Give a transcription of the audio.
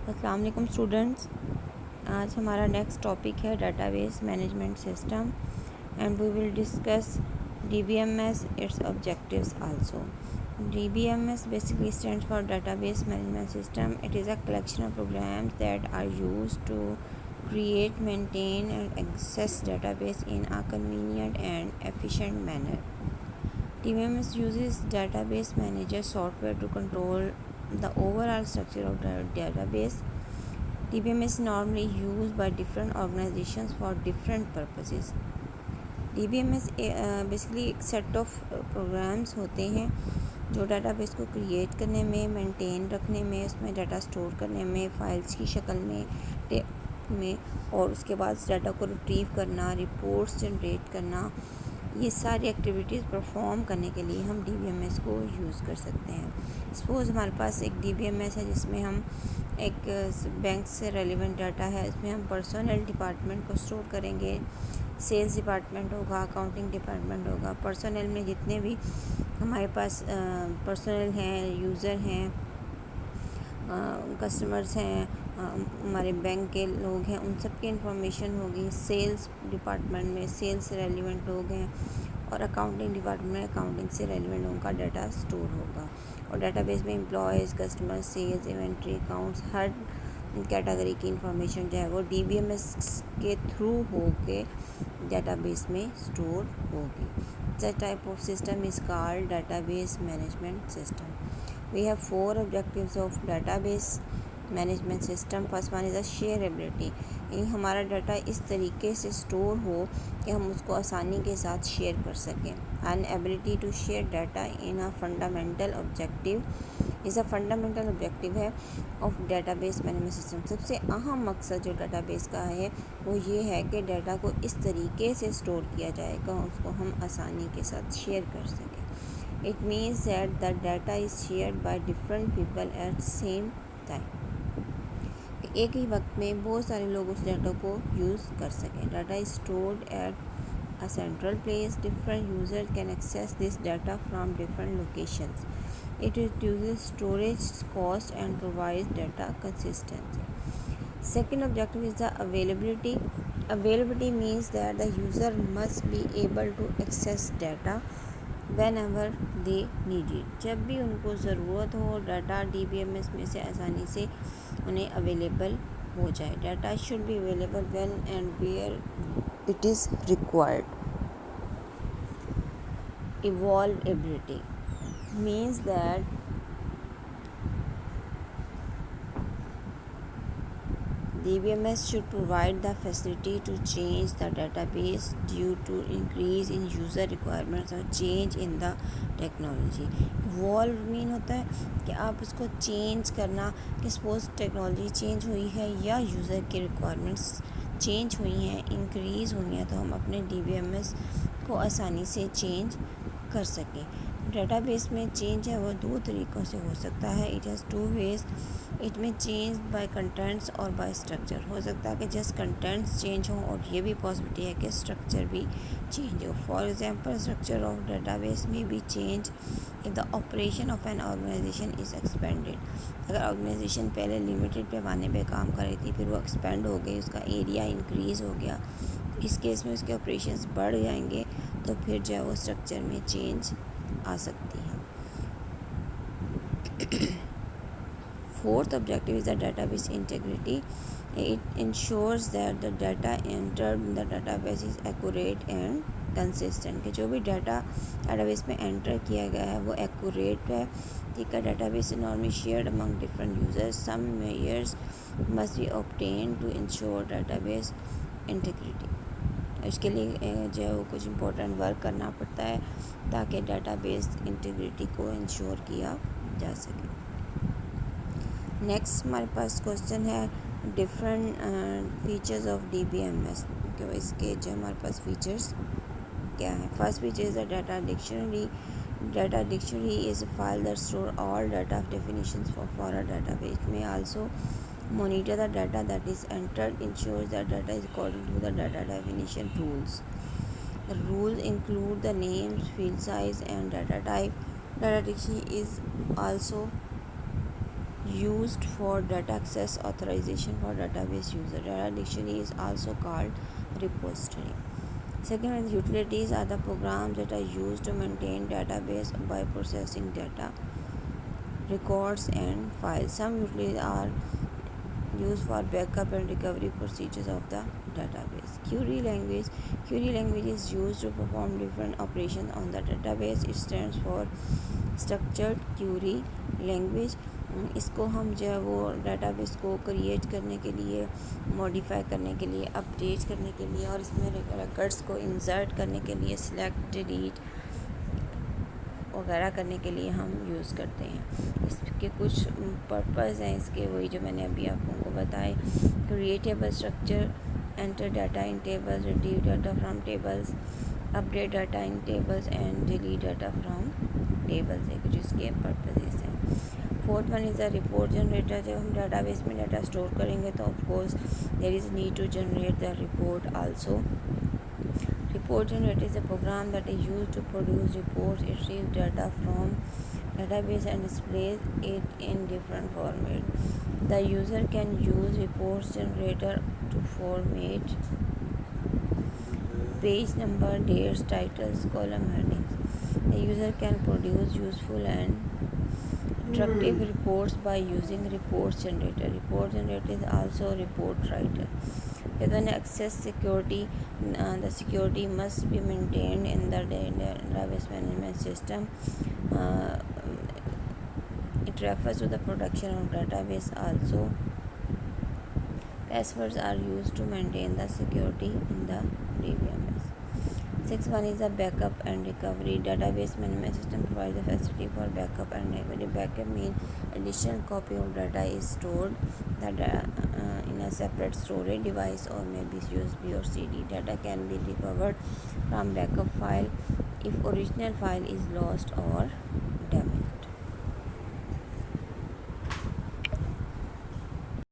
अस्सलाम वालेकुम स्टूडेंट्स। आज हमारा नेक्स्ट टॉपिक है database management system and we will discuss DBMS its objectives also. DBMS basically stands for Database Management System. It is a collection of programs that are used to create, maintain and access database in a convenient and efficient manner. DBMS uses database manager software to control the overall structure of the database. DBMS is normally used by different organizations for different purposes. DBMS basically एक set of programs होते हैं जो database को create करने में, maintain रखने में, उसमें डाटा स्टोर करने में, फाइल्स की शक्ल में और उसके बाद उस डाटा को रिट्रीव करना, रिपोर्ट्स जनरेट करना, ये सारी एक्टिविटीज़ परफॉर्म करने के लिए हम DBMS को यूज़ कर सकते हैं। सपोज़ हमारे पास एक DBMS है जिसमें हम एक बैंक से रेलिवेंट डाटा है, इसमें हम पर्सनल डिपार्टमेंट को स्टोर करेंगे, सेल्स डिपार्टमेंट होगा, अकाउंटिंग डिपार्टमेंट होगा। पर्सनल में जितने भी हमारे पास पर्सनल हैं, यूज़र हैं, कस्टमर्स हैं, हमारे बैंक के लोग हैं, उन सब की इंफॉर्मेशन होगी। सेल्स डिपार्टमेंट में सेल्स से रेलिवेंट लोग हैं और अकाउंटिंग डिपार्टमेंट में अकाउंटिंग से रेलिवेंट लोगों का डाटा स्टोर होगा। और डाटाबेस में employees, customer, sales, inventory, accounts, हर कैटेगरी की इंफॉर्मेशन जो है वो DBMS के थ्रू होके डाटाबेस में स्टोर होगी। Such type of system is called database management system. We have 4 objectives of database management system. First one is a shareability, यानी हमारा डाटा इस तरीके से स्टोर हो कि हम उसको आसानी के साथ शेयर कर सकें। And ability to share data in a fundamental objective is a fundamental objective है ऑफ डाटाबेस मैनेजमेंट सिस्टम। सबसे अहम मकसद जो डाटाबेस का है वो ये है कि डाटा को इस तरीके से स्टोर किया जाएगा उसको हम आसानी के साथ शेयर कर सकें। It means that the data is shared by different people at same time, एक ही वक्त में बहुत सारे लोग उस डाटा को यूज़ कर सकें। Data is stored at a central place, different user can access this data from different locations. It reduces storage cost and provides data consistency. Second objective is the availability. Availability means that the user must be able to access data whenever they need it. जब भी उनको ज़रूरत हो data DBMS में से आसानी से उन्हें अवेलेबल हो जाए। Data should be available when and where it is required. Evolvability means that DBMS should provide the facility to change the database due to increase in user requirements or change in the technology. Evolve mean होता है कि आप उसको change करना, कि suppose technology change हुई है या यूज़र की रिक्वायरमेंट्स चेंज हुई हैं, इंक्रीज़ हुई हैं, तो हम अपने DBMS को आसानी से चेंज कर सकें। डेटाबेस में चेंज है वो 2 तरीक़ों से हो सकता है। It has 2 ways. इट में चेंज बाय कंटेंट्स और बाय स्ट्रक्चर। हो सकता है कि जस्ट कंटेंट्स चेंज हों और ये भी पॉसिबिलिटी है कि स्ट्रक्चर भी चेंज हो। For example, structure of database में भी change if the operation of an organization is expanded. अगर ऑर्गेनाइजेशन पहले लिमिटेड पैमाने पे काम कर रही थी, फिर वो एक्सपेंड हो गई, उसका एरिया इंक्रीज़ हो गया, इस केस में उसके ऑपरेशंस बढ़ जाएंगे, तो फिर जो है वो स्ट्रक्चर में चेंज आ सकती है। Fourth objective is the database integrity. It ensures that the data entered in the database is accurate and consistent, कि जो भी डाटा डाटाबेस में एंटर किया गया है वो एक्यूरेट है। ठीक है, database normally shared among different users. Some measures must be obtained to ensure database integrity. इसके लिए जो है वो कुछ इम्पोर्टेंट वर्क करना पड़ता है ताकि डाटाबेस इंटीग्रिटी को इंश्योर किया जा सके। नेक्स्ट हमारे पास क्वेश्चन है डिफरेंट फीचर्स ऑफ DBMS, क्यों इसके जो हमारे पास फीचर्स क्या है। First feature is the data dictionary. Data dictionary is a file that store all data definitions for a database. May also monitor the data that is entered, ensures that data is according to the data definition rules. The rules include the names, field size and data type. Data dictionary is also used for data access authorization for database user. Data dictionary is also called repository. Second is utilities are the programs that are used to maintain database by processing data, records and files. Some utilities are used for backup and recovery procedures of the database. Query language is used to perform different operations on the database. It stands for structured query language. इसको हम जो है वो database को create करने के लिए, modify करने के लिए, अपडेट करने के लिए और इसमें रिकॉर्ड्स को इंसर्ट करने के लिए, सिलेक्ट, डिलीट वगैरह करने के लिए हम यूज़ करते हैं. इसके कुछ पर्पस हैं इसके, वही जो मैंने अभी आप लोगों को बताए. Create table structure, enter data in tables, retrieve data from tables, update data in tables and delete data from tables है कुछ इसके पर्पसेस हैं. Fourth one is a report generator. जब हम डाटाबेस में डाटा स्टोर करेंगे तो of course there is need to generate the report also. Report generator is a program that is used to produce reports. It retrieves data from database and displays it in different formats. The user can use reports generator to format page number, dates, titles, column headings. The user can produce useful and interactive reports by using reports generator. Report generator is also a report writer. When access security, the security must be maintained in the database management system. It refers to the protection of database also. Passwords are used to maintain the security in the DBMS. Sixth one is a backup and recovery. Database management system provides the facility for backup and recovery. Backup means additional copy of data is stored in a separate storage device or maybe USB or CD. Data can be recovered from backup file if original file is lost or